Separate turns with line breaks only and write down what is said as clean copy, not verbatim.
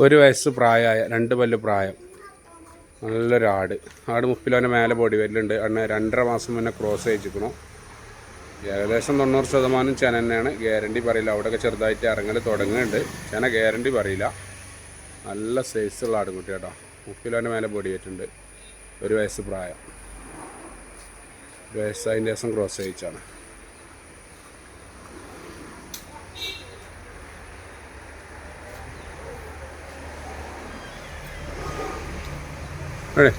1 വയസ്സ് പ്രായമായ 2 പല്ല് പ്രായം നല്ലൊരു ആട് 30 കിലോൻ്റെ മേലെ ബോഡി വരുന്നുണ്ട്. അന്ന് 2.5 മാസം മുന്നേ ക്രോസ് ചെയ്യിച്ചിരിക്കണം. ഏകദേശം 90% ചെന തന്നെയാണ്. ഗ്യാരണ്ടി പറയില്ല. അവിടെയൊക്കെ ചെറുതായിട്ട് ഇറങ്ങൽ തുടങ്ങുന്നുണ്ട്. ചെന ഗ്യാരണ്ടി പറയില്ല. നല്ല സൈസുള്ള ആടുകുട്ടി കേട്ടോ. 30 കിലോൻ്റെ മേലെ ബോഡി വെച്ചിട്ടുണ്ട്. 1 വയസ്സ് പ്രായം. 1 വയസ്സ് അതിൻ്റെ ദിവസം ക്രോസ് ചെയ്യിച്ചാണ്. അതെ